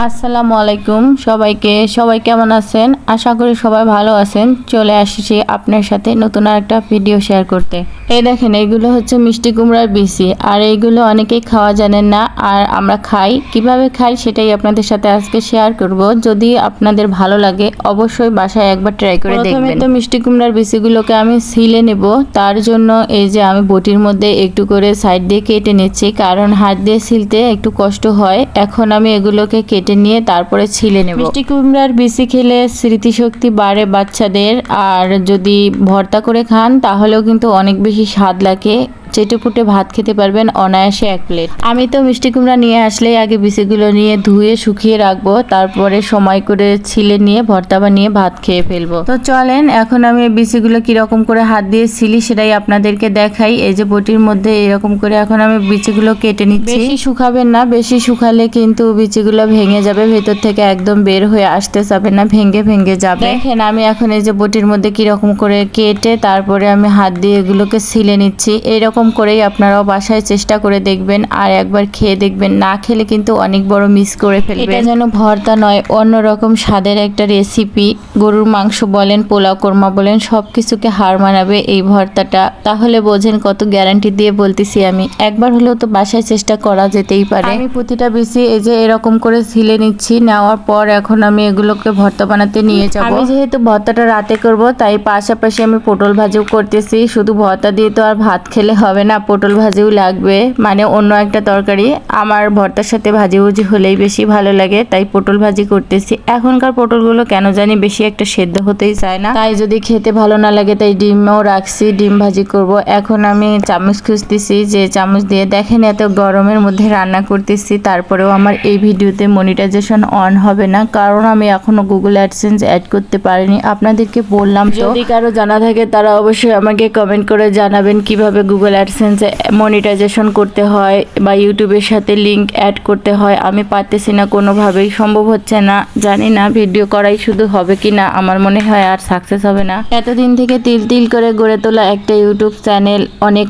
আসসালামু আলাইকুম সবাই কেমন আছেন? আশা করি সবাই ভালো আছেন। চলে আসছি আপনার সাথে নতুন আরেকটা ভিডিও শেয়ার করতে। এই দেখেন, এইগুলো হচ্ছে মিষ্টি কুমড়ার বিচি, আর এইগুলো অনেকেই খাওয়া জানেন না, আর আমরা খাই। কিভাবে খাই সেটাই আপনাদের সাথে আজকে শেয়ার করব। যদি আপনাদের ভালো লাগে অবশ্যই বাসায় একবার ট্রাই করে দেখবেন। প্রথমে তো মিষ্টি কুমড়ার বিচিগুলোকে আমি ছিলে নেব। তার জন্য এই যে আমি বটির মধ্যে একটু করে সাইড দিয়ে কেটে নিচ্ছি, কারণ হাত দিয়ে ছিলতে একটু কষ্ট হয়। এখন আমি এগুলোকে কেটে নিয়ে তারপরে ছিলে নেব। মিষ্টি কুমড়ার বিচি খেলে স্মৃতিশক্তি বাড়ে বাচ্চাদের, আর যদি ভর্তা করে খান তাহলেও কিন্তু অনেক বেশি স্বাদ লাগে। চেটেপুটে ভাত খেতে পারবেন অনায়াসে 1 প্লেট। আমি তো মিষ্টি কুমড়া নিয়ে আসলেই আগে বিচিগুলো নিয়ে ধুয়ে শুকিয়ে রাখবো, তারপরে সময় করে ছিলে নিয়ে ভর্তা বানিয়ে ভাত খেয়ে ফেলবো। তো চলেন এখন আমি বিচিগুলো কিরকম করে হাত দিয়ে ছিলি সেটাই আপনাদেরকে দেখাই। এই যে বটির মধ্যে এরকম করে এখন আমি বিচিগুলো কেটে নিচ্ছি। বেশি শুকাবেন না, বেশি শুকালে কিন্তু বিচিগুলো ভেঙে যাবে, ভেতর থেকে একদম বের হয়ে আসতে যাবে না, ভেঙে যাবে। দেখেন আমি এখন এই যে বটির মধ্যে কিরকম করে কেটে তারপরে আমি হাত দিয়ে এগুলোকে ছিলে নিচ্ছি। এইরকম করেই আপনারাও বাসায় চেষ্টা করে দেখবেন, আর একবার খেয়ে দেখবেন। না খেলে কিন্তু অনেক বড় মিস করে ফেলবেন। এটা যেন ভর্তা নয়, অন্যরকম স্বাদের একটা রেসিপি। গরুর মাংস বলেন, পোলাও কোরমা বলেন, সবকিছুকে হার মানাবে এই ভর্তাটা। তাহলে বোঝেন কত গ্যারান্টি দিয়ে বলতেছি আমি। একবার হলেও তো বাসায় চেষ্টা করা যেতেই পারে। আমি প্রতিটা বিচি এই যে এরকম করে ছিলে নিচ্ছি। নেওয়ার পর এখন আমি এগুলোকে ভর্তা বানাতে নিয়ে যাব। আমি যেহেতু ভর্তাটা রাতে করব, তাই পাশাপাশি আমি পটল ভাজিও করতেছি। শুধু ভর্তা দিয়ে তো আর ভাত খেলে হবে না, পটল ভাজিও লাগবে, মানে অন্য একটা তরকারি। আমার ভর্তার সাথে ভাজি ভুজি হলেই বেশি ভালো লাগে, তাই পটল ভাজি করতেছি। এখনকার পটলগুলো কেন জানি বেশি একটা সেদ্ধ হতেই চায় না, তাই যদি খেতে ভালো না লাগে তাই ডিমও রাখছি, ডিম ভাজি করব। এখন আমি চামচ খুঁজতেছি যে চামচ দিয়ে। দেখেন এত গরমের মধ্যে রান্না করতেছি, তারপরেও আমার এই ভিডিওতে মনিটাইজেশন অন হবে না, কারণ আমি এখনো গুগল অ্যাডসেন্স অ্যাড করতে পারিনি। আপনাদেরকে বললাম, যদি কারো জানা থাকে তারা অবশ্যই আমাকে কমেন্ট করে জানাবেন কিভাবে গুগল অ্যাডসেন্সে মনিটাইজেশন করতে হয় বা ইউটিউবের সাথে লিংক অ্যাড করতে হয়। আমি পারতেছি না, কোনোভাবেই সম্ভব হচ্ছে না। জানি না ভিডিও করাই শুধু হবে কি না, আমার মনে হয় আর সাকসেস হবে না। এতদিন থেকে তিল করে গড়ে তোলা একটা ইউটিউব চ্যানেল, অনেক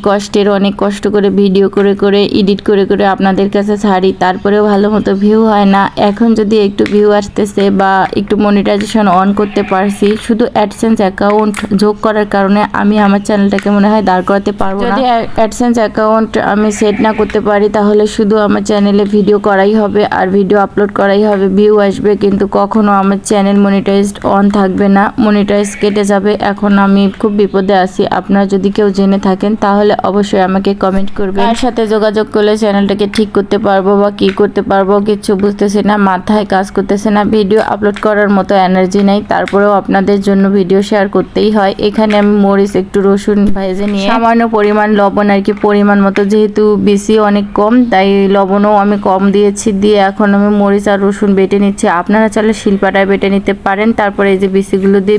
কষ্ট করে ভিডিও করে এডিট করে আপনাদের কাছে ছাড়ি, তারপরেও ভালো মতো ভিউ হয় না। এখন যদি একটু ভিউ আসতেছে বা একটু মনিটাইজেশন অন করতে পারছি, শুধু অ্যাডসেন্স অ্যাকাউন্ট যোগ করার কারণে আমি আমার চ্যানেলটাকে মনে হয় দাঁড় করাতে পারবো না। যদি অ্যাডসেন্স অ্যাকাউন্ট আমি সেট না করতে পারি তাহলে শুধু আমার চ্যানেলে ভিডিও করাই হবে আর ভিডিও আপলোড করাই হবে, ভিউ আসবে, কিন্তু কখনো আমার চ্যানেল মনিটাইজড অন থাকবে না, মনিটাইজ কেটে যাবে। এখন আমি খুব বিপদে আছি। আপনারা যদি কেউ জেনে থাকেন তাহলে অবশ্যই আমাকে কমেন্ট করবেন। তার সাথে যোগাযোগ করলে চ্যানেলটাকে ঠিক করতে পারবো বা কি করতে পারবো কিচ্ছু বুঝতেছি না, মাথায় কাজ করতেছে না। ভিডিও আপলোড করার মতো এনার্জি নেই, তারপরেও আপনাদের জন্য ভিডিও শেয়ার করতেই হয়। এখানে আমি মরিচ, একটু রসুন ভেজে নিয়ে সামান্য পরিমাণ লবণ আর কি, পরিমাণ মতো, যেহেতু বিচি অনেক কম তাই লবণও আমি কম দিয়েছি। দিয়ে এখন আমি মরিচ আর রসুন বেটে নিচ্ছি। আপনারা চাইলে শিলপাটায় বেটে নিতে পারেন। তারপরে এই যে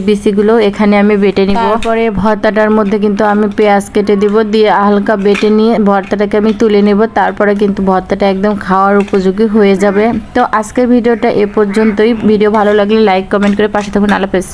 বিচিগুলো এখানে আমি বেটে নিব। তারপরে ভর্তাটার মধ্যে কিন্তু আমি পেঁয়াজ কেটে দিব, দিয়ে হালকা বেটে নিয়ে ভর্তাটাকে আমি তুলে নেব। তারপরে কিন্তু ভর্তাটা একদম খাওয়ার উপযোগী হয়ে যাবে। তো আজকের ভিডিওটা এ পর্যন্তই। ভিডিও ভালো লাগলে লাইক কমেন্ট করে পাশে থাকুন। আল্লাহ হাফেজ।